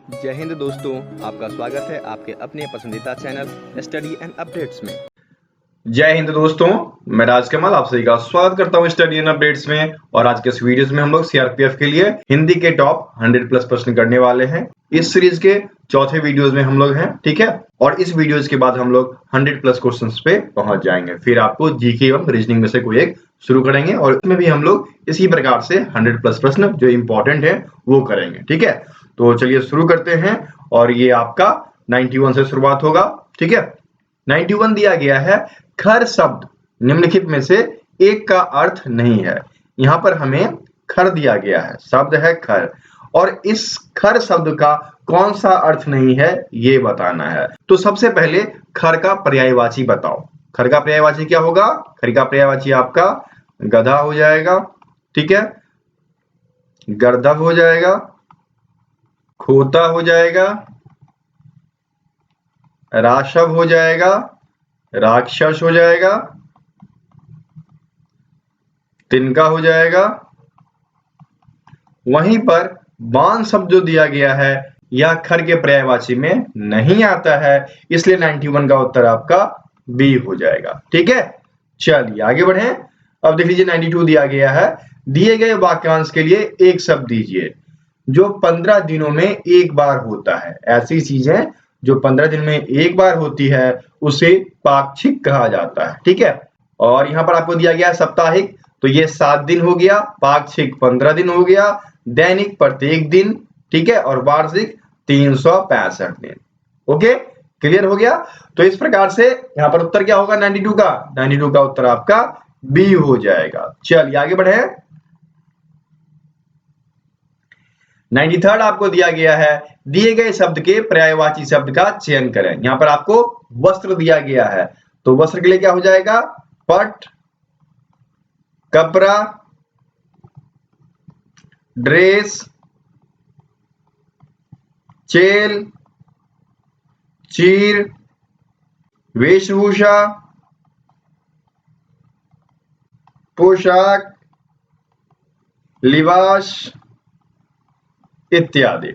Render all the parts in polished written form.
जय हिंद दोस्तों, आपका स्वागत है आपके अपने पसंदीदा चैनल स्टडी एंड अपडेट्स में। जय हिंद दोस्तों, मैं राजकमल आप सभी का स्वागत करता हूं स्टडी एंड अपडेट्स में। और आज के इस वीडियोस में हम लोग सीआरपीएफ के लिए हिंदी के टॉप 100 प्लस प्रश्न करने वाले हैं। इस सीरीज के चौथे वीडियोस में हम लोग हैं, ठीक है। और इस वीडियोस के बाद हम लोग 100 प्लस क्वेश्चंस पे पहुंच जाएंगे। फिर आपको जीके एवं रीजनिंग में से कोई एक शुरू करेंगे और इसमें भी हम लोग इसी प्रकार से 100 प्लस प्रश्न जो इंपॉर्टेंट है वो करेंगे, ठीक है। तो चलिए शुरू करते हैं और ये आपका 91 से शुरुआत होगा, ठीक है। 91 दिया गया है, खर शब्द निम्नलिखित में से एक का अर्थ नहीं है। यहां पर हमें खर दिया गया है, शब्द है खर, और इस खर शब्द का कौन सा अर्थ नहीं है ये बताना है। तो सबसे पहले खर का पर्यायवाची बताओ। खर का पर्यायवाची क्या होगा? खर का पर्यायवाची आपका गधा हो जाएगा, ठीक है, गर्दभ हो जाएगा, खोता हो जाएगा, राशव हो जाएगा, राक्षस हो जाएगा, तिनका हो जाएगा। वहीं पर बाण शब्द जो दिया गया है यह खर के पर्यायवाची में नहीं आता है, इसलिए 91 का उत्तर आपका बी हो जाएगा, ठीक है। चलिए आगे बढ़े। अब देख लीजिए 92 दिया गया है, दिए गए वाक्यांश के लिए एक शब्द दीजिए जो 15 दिनों में एक बार होता है। ऐसी चीजें जो 15 दिन में एक बार होती है उसे पाक्षिक कहा जाता है, ठीक है। और यहाँ पर आपको दिया गया है साप्ताहिक, तो ये 7 दिन हो गया, पाक्षिक 15 दिन हो गया, दैनिक प्रत्येक दिन, ठीक है, और वार्षिक 365 दिन। ओके, क्लियर हो गया। तो इस प्रकार से यहाँ पर उत्तर क्या होगा 92 का? 92 का उत्तर आपका बी हो जाएगा। चलिए आगे बढ़े। 93 आपको दिया गया है, दिए गए शब्द के पर्यायवाची शब्द का चयन करें। यहां पर आपको वस्त्र दिया गया है, तो वस्त्र के लिए क्या हो जाएगा? पट, कपड़ा, ड्रेस, चेल, चीर, वेशभूषा, पोशाक, लिबास इत्यादि,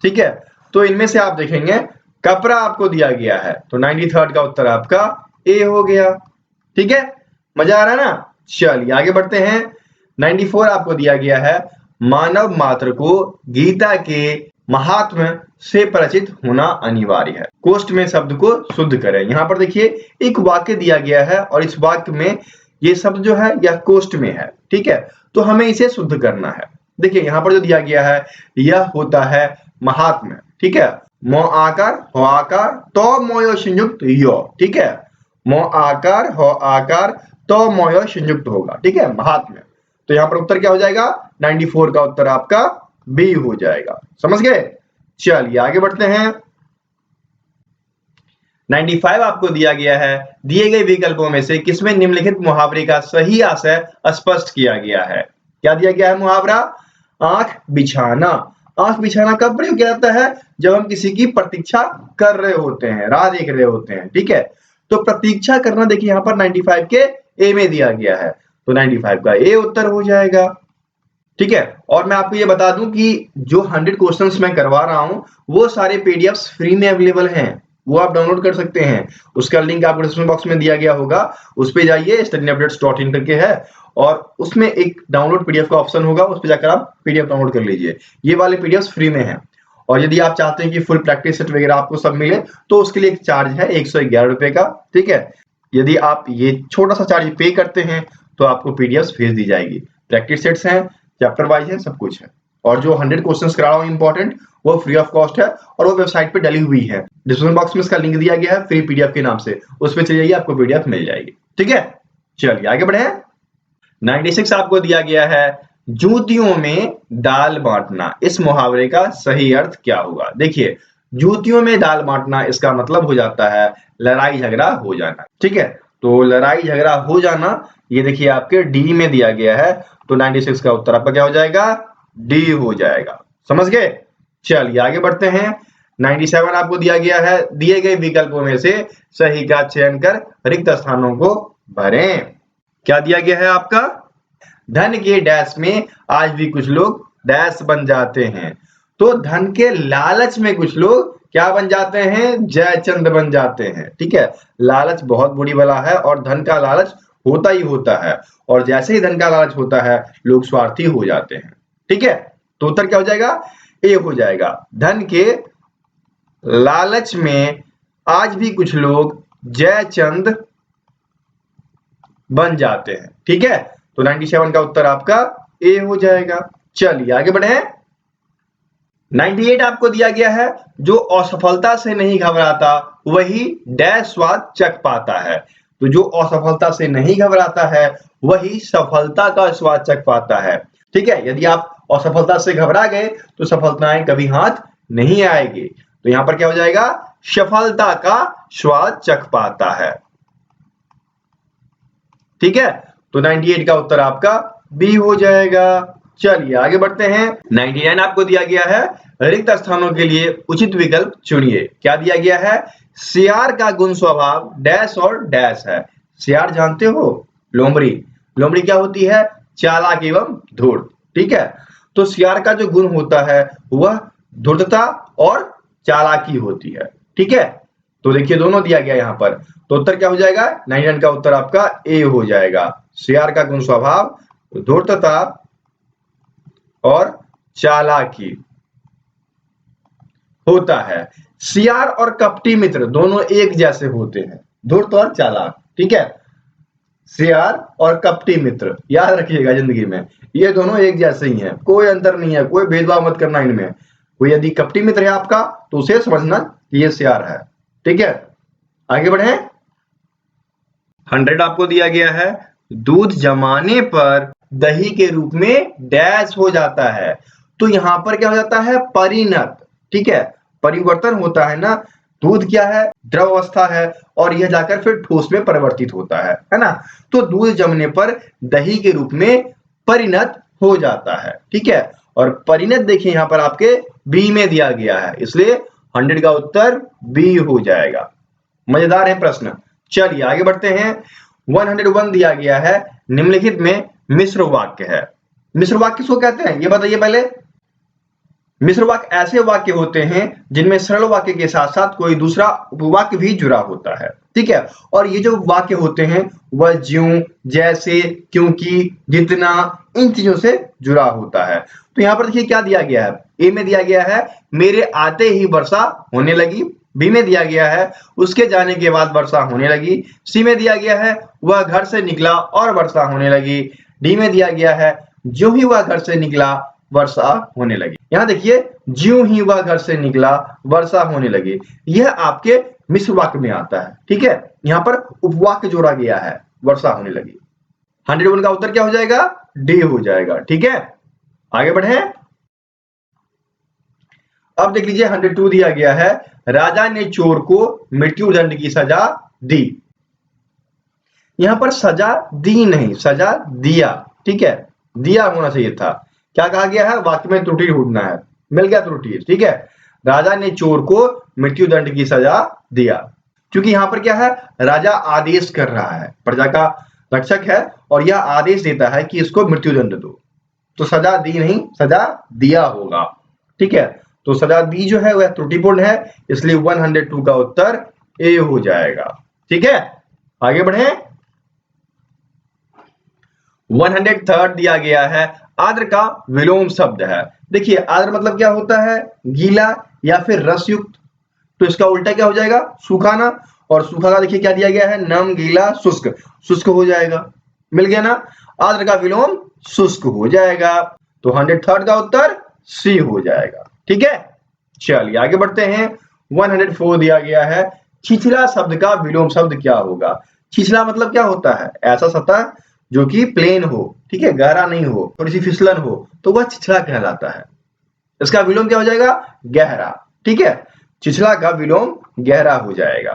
ठीक है। तो इनमें से आप देखेंगे कपड़ा आपको दिया गया है, तो 93 का उत्तर आपका ए हो गया, ठीक है। मजा आ रहा है ना? चलिए आगे बढ़ते हैं। 94 आपको दिया गया है, मानव मात्र को गीता के महात्म्य से परिचित होना अनिवार्य है। कोष्ठ में शब्द को शुद्ध करें। यहां पर देखिए एक वाक्य दिया गया है और इस वाक्य में ये शब्द जो है यह कोष्ठ में है, ठीक है, तो हमें इसे शुद्ध करना है। देखिए यहां पर जो दिया गया है यह होता है महात्म्य, ठीक है। मो आकार हो आकार तो मोयो संयुक्त यो, ठीक है, मो आकार हो आकार तो मोयो संयुक्त होगा, ठीक है, महात्म्य। तो यहां पर उत्तर क्या हो जाएगा? 94 का उत्तर आपका बी हो जाएगा। समझ गए? चलिए आगे बढ़ते हैं। 95 आपको दिया गया है, दिए गए विकल्पों में से किसमें निम्नलिखित मुहावरे का सही आशय स्पष्ट किया गया है? क्या दिया गया है मुहावरा? आंख बिछाना। आंख बिछाना कब प्रयोग किया जाता है? जब हम किसी की प्रतीक्षा कर रहे होते हैं, राह देख रहे होते हैं, ठीक है। तो प्रतीक्षा करना देखिए यहाँ पर 95 के ए में दिया गया है, तो 95 का ए उत्तर हो जाएगा, ठीक है। और मैं आपको ये बता दूं कि जो 100 क्वेश्चंस मैं करवा रहा हूं वो सारे पीडीएफ्स फ्री में अवेलेबल हैं, वो आप डाउनलोड कर सकते हैं। उसका लिंक आपको डिस्क्रिप्शन बॉक्स में दिया गया होगा, उस पे जाइए, studyupdates.in करके है, और उसमें एक डाउनलोड पीडीएफ का ऑप्शन होगा, उस पर जाकर आप पीडीएफ डाउनलोड कर लीजिए। ये वाले पीडीएफ फ्री में है। और यदि आप चाहते हैं कि फुल प्रैक्टिस सेट वगैरह आपको सब मिले तो उसके लिए एक चार्ज है 111 रुपए का, ठीक है। यदि आप ये छोटा सा चार्ज पे करते हैं तो आपको पीडीएफ भेज दी जाएगी। प्रैक्टिस सेट्स हैं, चैप्टर वाइज है, सब कुछ है। और जो 100 क्वेश्चंस करा रहा हूं इंपॉर्टेंट, वो फ्री ऑफ कॉस्ट है और वो वेबसाइट पे डली हुई है। डिस्क्रिप्शन बॉक्स में इसका लिंक दिया गया है फ्री पीडीएफ के नाम से, उस पे चले जाइए, आपको पीडीएफ मिल जाएगी, ठीक है। चलिए आगे बढ़े। 96 आपको दिया गया है, जूतियों में दाल बांटना। इस मुहावरे का सही अर्थ क्या होगा? देखिए जूतियों में दाल बांटना इसका मतलब हो जाता है लड़ाई झगड़ा हो जाना, ठीक है। तो लड़ाई झगड़ा हो जाना ये देखिए आपके डी में दिया गया है, तो 96 का उत्तर आपका क्या हो जाएगा? डी हो जाएगा। समझ गए? चलिए आगे बढ़ते हैं। 97 आपको दिया गया है, दिए गए विकल्पों में से सही का चयन कर रिक्त स्थानों को भरें। क्या दिया गया है आपका? धन के डैश में आज भी कुछ लोग डैश बन जाते हैं। तो धन के लालच में कुछ लोग क्या बन जाते हैं, जयचंद बन जाते हैं। ठीक है, लालच बहुत बुरी बला है और धन का लालच होता ही होता है, और जैसे ही धन का लालच होता है लोग स्वार्थी हो जाते हैं। ठीक है, तो उत्तर क्या हो जाएगा, ए हो जाएगा। धन के लालच में आज भी कुछ लोग जयचंद बन जाते हैं। ठीक है, तो 97 का उत्तर आपका ए हो जाएगा। चलिए आगे बढ़े। 98 आपको दिया गया है, जो असफलता से नहीं घबराता वही डैश स्वाद चख पाता है। तो जो असफलता से नहीं घबराता है वही सफलता का स्वाद चख पाता है। ठीक है, यदि आप असफलता से घबरा गए तो सफलताएं कभी हाथ नहीं आएगी। तो यहां पर क्या हो जाएगा, सफलता का स्वाद चख पाता है। ठीक है, तो 98 का उत्तर आपका बी हो जाएगा। चलिए आगे बढ़ते हैं। 99 आपको दिया गया है, रिक्त स्थानों के लिए उचित विकल्प चुनिए। क्या दिया गया है, सियार का गुण स्वभाव डैश और डैश है। सियार जानते हो, लोमड़ी। लोमड़ी क्या होती है, चालाक एवं धूर्त। ठीक है, तो सियार का जो गुण होता है वह धूर्तता और चालाकी होती है। ठीक है, तो देखिए दोनों दिया गया यहाँ पर, तो उत्तर क्या हो जाएगा, 99 का उत्तर आपका ए हो जाएगा। सियार का गुण स्वभाव धूर्तता और चालाकी होता है। सियार और कपटी मित्र दोनों एक जैसे होते हैं, धूर्त और चालाक। ठीक है, सियार और कपटी मित्र याद रखिएगा जिंदगी में, ये दोनों एक जैसे ही हैं, कोई अंतर नहीं है, कोई भेदभाव मत करना इनमें। कोई यदि कपटी मित्र है आपका तो उसे समझना कि ये सियार है। ठीक है, आगे बढ़े। 100 आपको दिया गया है, दूध जमाने पर दही के रूप में डैश हो जाता है। तो यहां पर क्या हो जाता है, परिणत। ठीक है, परिवर्तन होता है ना, दूध क्या है, द्रव अवस्था है और यह जाकर फिर ठोस में परिवर्तित होता है ना। तो दूध जमने पर दही के रूप में परिणत हो जाता है। ठीक है, और परिणत देखिए यहां पर आपके बी में दिया गया है, इसलिए 100 का उत्तर बी हो जाएगा। मजेदार है प्रश्न। चलिए आगे बढ़ते हैं। 101 दिया गया है, निम्नलिखित में मिश्र वाक्य है। मिश्र वाक्य किसको कहते हैं ये बताइए पहले। मिश्र वाक्य ऐसे वाक्य होते हैं जिनमें सरल वाक्य के साथ साथ कोई दूसरा उपवाक्य भी जुड़ा होता है। ठीक है, और ये जो वाक्य होते हैं वह ज्यों, जैसे, क्योंकि, जितना, इन चीजों से जुड़ा होता है। तो यहाँ पर देखिए क्या दिया गया है, ए में दिया गया है, मेरे आते ही वर्षा होने लगी। बी में दिया गया है, उसके जाने के बाद वर्षा होने लगी। सी में दिया गया है, वह घर से निकला और वर्षा होने लगी। डी में दिया गया है, जो ही वह घर से निकला वर्षा होने लगी। यहाँ देखिए, ज्यों ही वह घर से निकला वर्षा होने लगी, यह आपके मिश्र वाक्य में आता है। ठीक है, यहाँ पर उपवाक्य जोड़ा गया है, वर्षा होने लगी। 101 का उत्तर क्या हो जाएगा, डी हो जाएगा। ठीक है, आगे बढ़े। अब देख लीजिए 102 दिया गया है, राजा ने चोर को मृत्यु दंड की सजा दी। यहां पर सजा दी नहीं, सजा दिया। ठीक है, दिया होना चाहिए था। क्या कहा गया है, वाक्य में त्रुटि ढूंढना है, मिल गया त्रुटि। ठीक है, राजा ने चोर को मृत्यु दंड की सजा दिया, क्योंकि यहां पर क्या है, राजा आदेश कर रहा है, प्रजा का रक्षक है और यह आदेश देता है कि इसको मृत्यु दंड दो। तो सजा दी नहीं, सजा दिया होगा। ठीक है, तो सजा दी जो है वह त्रुटिपूर्ण है, इसलिए 102 का उत्तर ए हो जाएगा। ठीक है, आगे बढ़े। 103 दिया गया है, आर्द्र का विलोम शब्द है। देखिए आर्द्र मतलब क्या होता है, गीला या फिर रसयुक्त। तो इसका उल्टा क्या हो जाएगा, सूखाना। और सूखा का देखिए क्या दिया गया है, नम, गीला, शुष्क। शुष्क हो जाएगा, मिल गया ना। आर्द्र का विलोम शुष्क हो जाएगा, तो 103 का उत्तर सी हो जाएगा। ठीक है, चलिए आगे बढ़ते हैं। 104 दिया गया है, छिछला शब्द का विलोम शब्द क्या होगा। छिछला मतलब क्या होता है, ऐसा सतह जो कि प्लेन हो, ठीक है, गहरा नहीं हो, थोड़ी सी फिसलन हो, तो वह छिछला कहलाता है। इसका विलोम क्या हो जाएगा, गहरा। ठीक है, छिछला का विलोम गहरा हो जाएगा।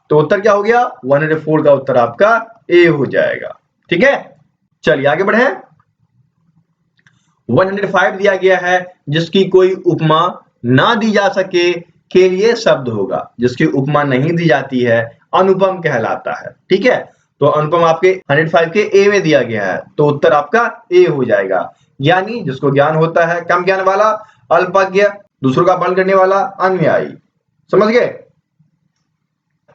तो उत्तर क्या हो गया, 104 का उत्तर आपका ए हो जाएगा। ठीक है, चलिए आगे बढ़े। 105 दिया गया है, जिसकी कोई उपमा ना दी जा सके के लिए शब्द होगा। जिसकी उपमा नहीं दी जाती है अनुपम कहलाता है। ठीक है, तो अनुपम आपके 105 के ए में दिया गया है, तो उत्तर आपका ए हो जाएगा। ज्ञानी जिसको ज्ञान होता है, कम ज्ञान वाला, अल्पज्ञ, दूसरों का पालन करने वाला अनुयायी। समझ गए।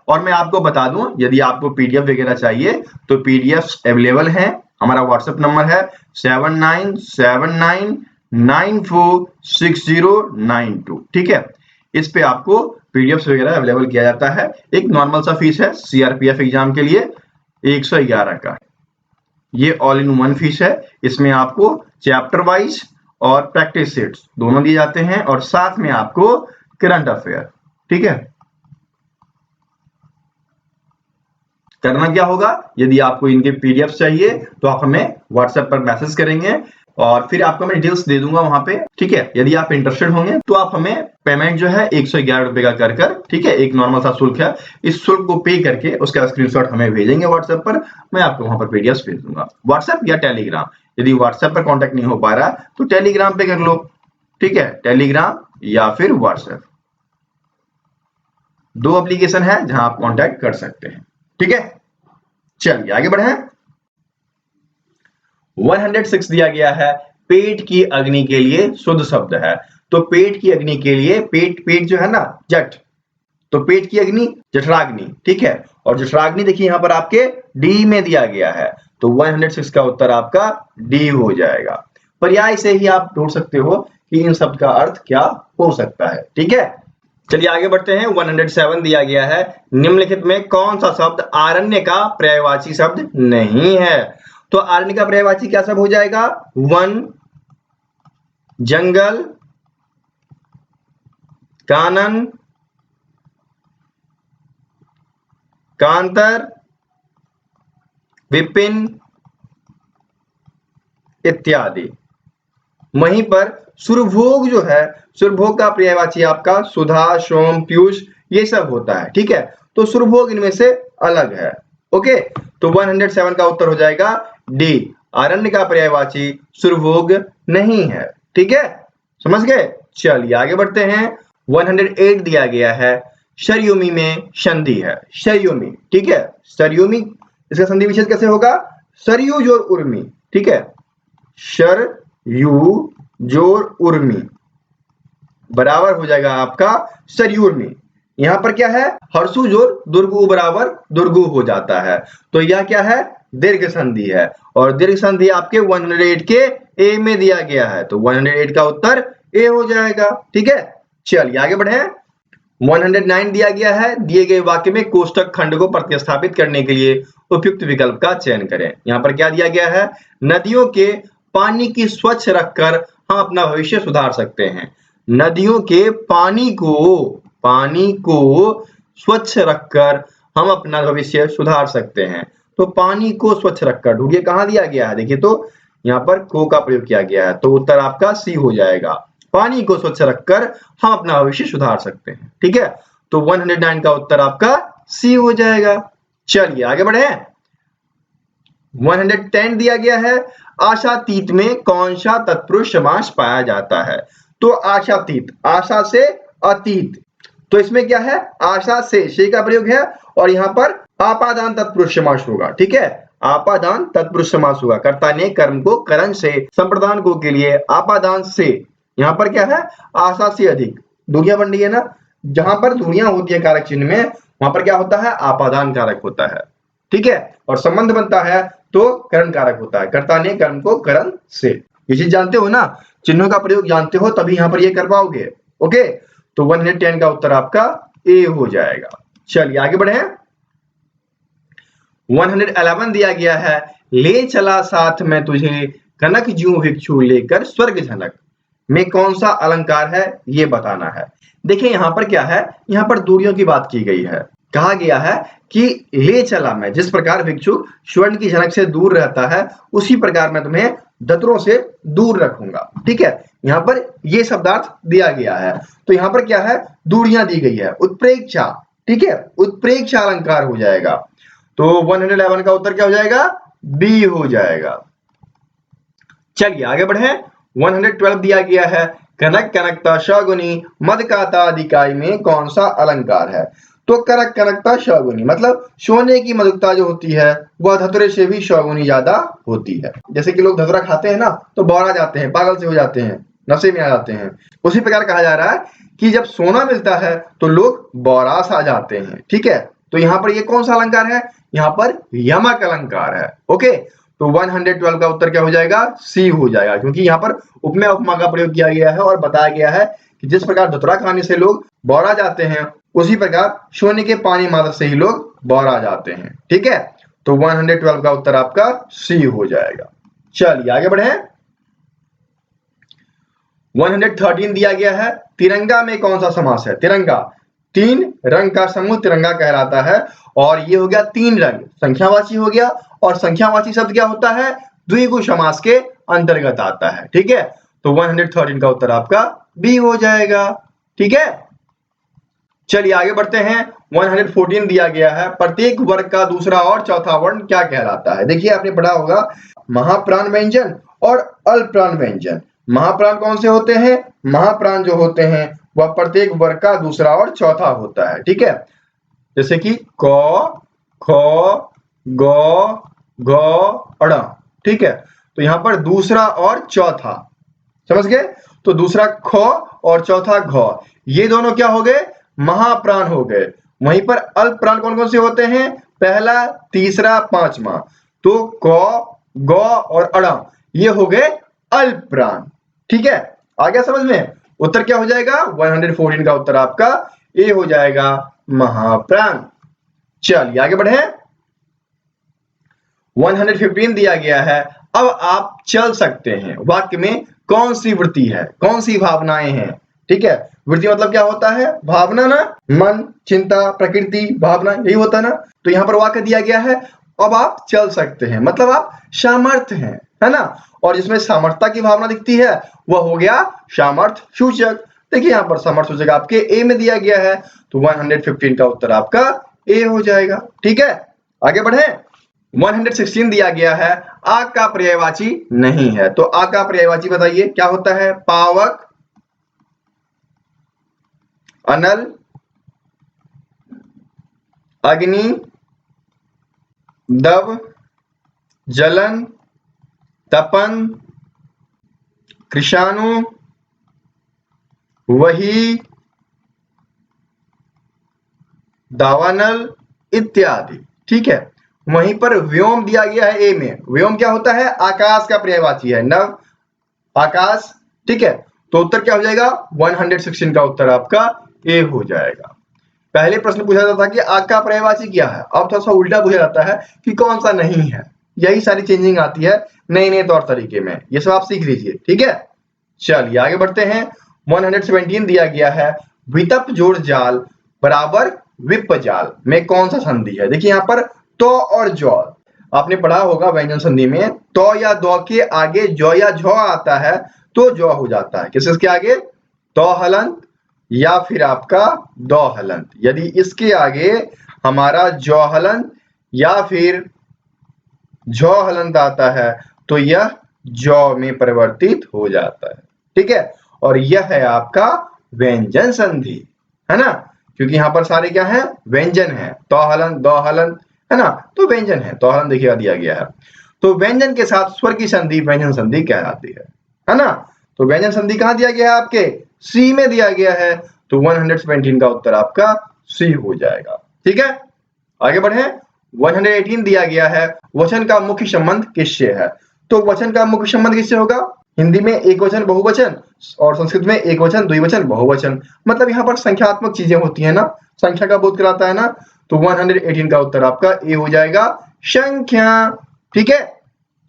और मैं आपको बता दूं, यदि आपको पीडीएफ वगैरह चाहिए तो पीडीएफ अवेलेबल है। हमारा व्हाट्सएप नंबर है 7979946092। ठीक है, इस पे आपको पीडीएफ वगैरह अवेलेबल किया जाता है। एक नॉर्मल सा फीस है सीआरपीएफ एग्जाम के लिए 111 का, ये ऑल इन वन फीस है। इसमें आपको चैप्टर वाइज और प्रैक्टिस सेट्स दोनों दिए जाते हैं और साथ में आपको करंट अफेयर। ठीक है, करना क्या होगा, यदि आपको इनके पीडीएफ चाहिए तो आप हमें व्हाट्सएप पर मैसेज करेंगे और फिर आपको मैं डिटेल्स दे दूंगा वहां पे। ठीक है, यदि आप इंटरेस्टेड होंगे तो आप हमें पेमेंट जो है 111 रुपए का कर ठीक है, एक नॉर्मल सा शुल्क है, इस शुल्क को पे करके उसका स्क्रीनशॉट हमें भेजेंगे व्हाट्सएप पर, मैं आपको वहां पर पीडीएफ भेज दूंगा। व्हाट्सएप या टेलीग्राम, यदि व्हाट्सएप पर कॉन्टेक्ट नहीं हो पा रहा तो टेलीग्राम पे कर लो। ठीक है, टेलीग्राम या फिर व्हाट्सएप, दो एप्लीकेशन है जहां आप कॉन्टेक्ट कर सकते हैं। ठीक है, चलिए आगे बढ़े। 106 दिया गया है, पेट की अग्नि के लिए शुद्ध शब्द है। तो पेट की अग्नि के लिए, पेट जो है ना जठ, तो पेट की अग्नि जठराग्नि। ठीक है, और जठराग्नि देखिए यहां पर आपके डी में दिया गया है, तो 106 का उत्तर आपका डी हो जाएगा। पर्याय से ही आप ढूंढ सकते हो कि इन शब्द का अर्थ क्या हो सकता है। ठीक है, चलिए आगे बढ़ते हैं। 107 दिया गया है, निम्नलिखित में कौन सा शब्द आरण्य का पर्यायवाची शब्द नहीं है। तो आरण्य का पर्यायवाची क्या शब्द हो जाएगा, वन, जंगल, कानन, कांतर, विपिन इत्यादि। वहीं पर सुरभोग जो है, सुरभोग का पर्यायवाची आपका सुधा, सोम, पीयूष ये सब होता है। ठीक है, तो सुरभोग इनमें से अलग है। ओके, तो 107 का उत्तर हो जाएगा डी, आरण्य का पर्यायवाची सुरभोग नहीं है। ठीक है, समझ गए। चलिए आगे बढ़ते हैं। 108 दिया गया है, सरयुमी में संधि है, सरयुमी। ठीक है, सरयुमी, इसका संधि विच्छेद कैसे होगा, सरयू जोर उर्मी। ठीक है, सरयू जोर उर्मी बराबर हो जाएगा आपका सरयूर्मी। यहां पर क्या है, हर्षु जोर दुर्गु बराबर दुर्गु हो जाता है, तो यह क्या है, दीर्घ संधि है। और दीर्घ संधि आपके 108 के ए में दिया गया है, तो 108 का उत्तर ए हो जाएगा। ठीक है, चलिए आगे बढ़े। 109 दिया गया है, दिए गए वाक्य में कोष्ठक खंड को प्रतिस्थापित करने के लिए उपयुक्त विकल्प का चयन करें। यहां पर क्या दिया गया है, नदियों के पानी की स्वच्छ रखकर हम अपना भविष्य सुधार सकते हैं। नदियों के पानी को स्वच्छ रखकर हम अपना भविष्य सुधार सकते हैं। तो पानी को स्वच्छ रखकर ढूंढिए कहां दिया गया है, देखिए तो यहाँ पर को का प्रयोग किया गया है, तो उत्तर आपका सी हो जाएगा। पानी को स्वच्छ रखकर हम अपना भविष्य सुधार सकते हैं। ठीक है, तो 109 का उत्तर आपका सी हो जाएगा। चलिए आगे बढ़े। 110 दिया गया है, आशातीत में कौन सा तत्पुरुष समास पाया जाता है। तो आशातीत, आशा से अतीत, तो इसमें क्या है, आशा से का प्रयोग है और यहां पर आपादान तत्पुरुष समास होगा। ठीक है, आपादान तत्पुरुष समास होगा, कर्ता ने कर्म को करण से संप्रदान को के लिए आपादान से, यहां पर क्या है, आशा से अधिक, दूरियां बन रही है ना, जहां पर दूरियां होती है कारक चिन्ह में, वहां पर क्या होता है, आपादान कारक होता है। ठीक है, और संबंध बनता है तो करण कारक होता है, कर्ता ने कर्म को करण से। ये चीज जानते हो ना, चिन्हों का प्रयोग जानते हो तभी यहां पर ये कर पाओगे। ओके, तो 110 का उत्तर आपका ए हो जाएगा। चलिए आगे बढ़े। 111 दिया गया है, ले चला साथ में तुझे कनक ज्यों भिक्षु लेकर स्वर्ग झनक में कौन सा अलंकार है ये बताना है। देखिए यहां पर क्या है, यहां पर दूरियों की बात की गई है। कहा गया है कि ले चला मैं, जिस प्रकार भिक्षु स्वर्ण की झनक से दूर रहता है उसी प्रकार मैं तुम्हें दतरों से दूर रखूंगा। ठीक है, यहाँ पर ये शब्दार्थ दिया गया है, तो यहाँ पर क्या है, दूरियां दी गई है, उत्प्रेक्षा। ठीक है, उत्प्रेक्षा अलंकार हो जाएगा, तो 111 का उत्तर क्या हो जाएगा, बी हो जाएगा। चलिए आगे बढ़े। 112 दिया गया है, कनक कनकता शगुनी मद काता अधिकाई में कौन सा अलंकार है। तो कनक कनकता शगुनी मतलब सोने की मधुकता जो होती है वह धतुरे से भी शगुनी ज्यादा होती है। जैसे कि लोग धतुरा खाते हैं ना तो बौरा जाते हैं, पागल से हो जाते हैं, नशे में आ जाते हैं। उसी प्रकार कहा जा रहा है कि जब सोना मिलता है तो लोग बौरास आ जाते हैं। ठीक है, तो यहाँ पर ये कौन सा अलंकार है? यहाँ पर यमक अलंकार है। ओके, तो 112 का उत्तर क्या हो जाएगा? सी हो जाएगा, क्योंकि यहाँ पर उपमेय उपमा का प्रयोग किया गया है और बताया गया है कि जिस प्रकार धतूरा खाने से लोग बौरा जाते हैं, उसी प्रकार सोने के पानी मात्र से ही लोग बौरा जाते हैं। ठीक है, तो 112 का उत्तर आपका सी हो जाएगा। चलिए आगे बढ़े। 113 दिया गया है, तिरंगा में कौन सा समास है? तिरंगा तीन रंग का समूह तिरंगा कहलाता है, और ये हो गया तीन रंग, संख्यावाची हो गया, और संख्यावाची शब्द क्या होता है? द्विगु समास के अंतर्गत आता है। ठीक है, तो 113 का उत्तर आपका बी हो जाएगा। ठीक है, चलिए आगे बढ़ते हैं। 114 दिया गया है, प्रत्येक वर्ग का दूसरा और चौथा वर्ण क्या कहलाता है? देखिए आपने पढ़ा होगा महाप्राण व्यंजन और अल्पप्राण व्यंजन। महाप्राण कौन से होते हैं? महाप्राण जो होते हैं वह प्रत्येक वर्ग का दूसरा और चौथा होता है। ठीक है, जैसे कि क, ख, ग, घ, अड़। ठीक है, तो यहां पर दूसरा और चौथा, समझ गए? तो दूसरा ख और चौथा घ, ये दोनों क्या हो गए? महाप्राण हो गए। वहीं पर अल्प प्राण कौन कौन से होते हैं? पहला, तीसरा, पांचवा। तो क, ग और अड़ ये हो गए अल्प प्राण। ठीक है, आ गया समझ में? उत्तर क्या हो जाएगा? 114 का उत्तर आपका ए हो जाएगा, महाप्राण। चलिए आगे बढ़े। 115 दिया गया है, अब आप चल सकते हैं। वाक्य में कौन सी वृत्ति है, कौन सी भावनाएं हैं? ठीक है, वृत्ति मतलब क्या होता है? भावना ना, मन, चिंता, प्रकृति, भावना, यही होता है ना। तो यहाँ पर वाक्य दिया गया है, अब आप चल सकते हैं, मतलब आप सामर्थ्य हैं, है ना। और जिसमें सामर्थ्यता की भावना दिखती है वह हो गया सामर्थ्य सूचक। देखिए यहाँ पर सामर्थ्य सूचक आपके ए में दिया गया है, तो 115 का उत्तर आपका ए हो जाएगा। ठीक है, आगे बढ़े। 116 दिया गया है, आग का पर्यायवाची नहीं है। तो आग का पर्यायवाची बताइए क्या होता है? पावक, अनल, अग्नि, दव, जलन, तपन, कृषाणु, वही, दावानल इत्यादि। ठीक है, वहीं पर व्योम दिया गया है ए में। व्योम क्या होता है? आकाश का पर्यायवाची है, नव, आकाश। ठीक है, तो उत्तर क्या हो जाएगा? 116 का उत्तर आपका ए हो जाएगा। पहले प्रश्न पूछा जाता था कि आग का पर्यायवाची क्या है, अब थोड़ा सा उल्टा पूछा जाता है कि कौन सा नहीं है। यही सारी चेंजिंग आती है नए नए तौर तरीके में, ये सब आप सीख लीजिए। ठीक है, चलिए आगे बढ़ते हैं। 117 दिया गया है, वितप जोड़ जाल बराबर विप जाल में कौन सा संधि है? देखिए यहाँ पर तो और जौ, आपने पढ़ा होगा व्यंजन संधि में तो या दो के आगे जो या झ आता है तो जौ हो जाता है। किसके आगे? तो हलंत या फिर आपका दो हलंत। यदि इसके आगे हमारा जौ हलंत या फिर झ हलंत आता है तो यह जौ में परिवर्तित हो जाता है। ठीक है, और यह है आपका व्यंजन संधि, है ना, क्योंकि यहाँ पर सारे क्या है? व्यंजन है। तो हलंत, दो हलंत, है ना, तो व्यंजन है। तो हलंत देखिएगा दिया गया है, तो व्यंजन के साथ स्वर की संधि व्यंजन संधि कहलाती है ना। तो व्यंजन संधि कहाँ दिया गया है? आपके सी में दिया गया है, तो 117 का उत्तर आपका सी हो जाएगा। ठीक है, आगे बढ़े। 118 दिया गया है, वचन का मुख्य संबंध किससे है? तो वचन का मुख्य संबंध किससे होगा? हिंदी में एक वचन बहुवचन और संस्कृत में एक वचन द्विवचन बहुवचन, मतलब यहाँ पर संख्यात्मक चीजें होती है ना, संख्या का बोध कराता है ना। तो 118 का उत्तर आपका ए हो जाएगा, संख्या। ठीक है,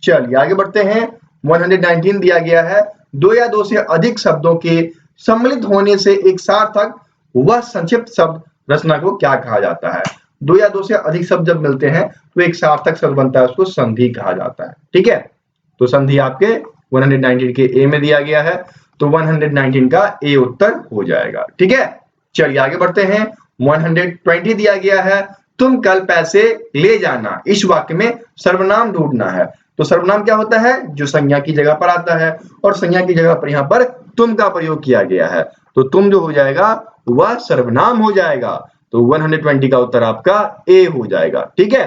चलिए आगे बढ़ते हैं। 119 दिया गया है, दो या दो से अधिक शब्दों के सम्मिलित होने से एक सार्थक व संक्षिप्त शब्द रचना को क्या कहा जाता है? दो या दो से अधिक शब्द जब मिलते हैं तो एक सार्थक शब्द बनता है, उसको संधि कहा जाता है। ठीक है, तो संधि आपके 119 के ए में दिया गया है, तो 119 का ए उत्तर हो जाएगा। ठीक है, चलिए आगे बढ़ते हैं। 120 दिया गया है, तुम कल पैसे ले जाना। इस वाक्य में सर्वनाम ढूंढना है। तो सर्वनाम क्या होता है? जो संज्ञा की जगह पर आता है, और संज्ञा की जगह पर यहाँ पर तुम का प्रयोग किया गया है, तो तुम जो हो जाएगा वह सर्वनाम हो जाएगा। तो 120 का उत्तर आपका ए हो जाएगा। ठीक है,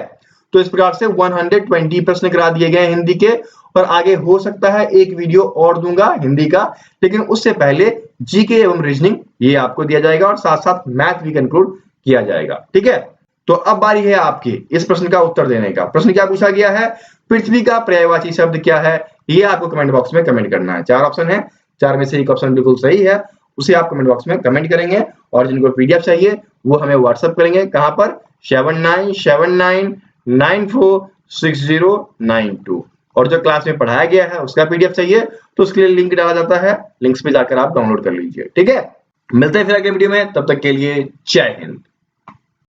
तो इस प्रकार से 120 प्रश्न करा दिए गए हिंदी के, और आगे हो सकता है एक वीडियो और दूंगा हिंदी का, लेकिन उससे पहले जीके एवं रीजनिंग ये आपको दिया जाएगा और साथ साथ मैथ भी कंक्लूड किया जाएगा। ठीक है, तो अब बारी है आपकी इस प्रश्न का उत्तर देने का। प्रश्न क्या पूछा गया है, पृथ्वी का पर्यायवाची शब्द क्या है, ये आपको कमेंट बॉक्स में कमेंट करना है। 4 ऑप्शन है, 4 में से एक ऑप्शन बिल्कुल सही है, उसे आप कमेंट बॉक्स में कमेंट करेंगे और जिनको पीडीएफ चाहिए वो हमें व्हाट्सएप करेंगे। कहां पर, 7979946092। और जो क्लास में पढ़ाया गया है उसका पीडीएफ चाहिए तो उसके लिए लिंक डाला जाता है, लिंक्स पे जाकर आप डाउनलोड कर लीजिए। ठीक है, मिलते हैं फिर अगले वीडियो में, तब तक के लिए जय हिंद।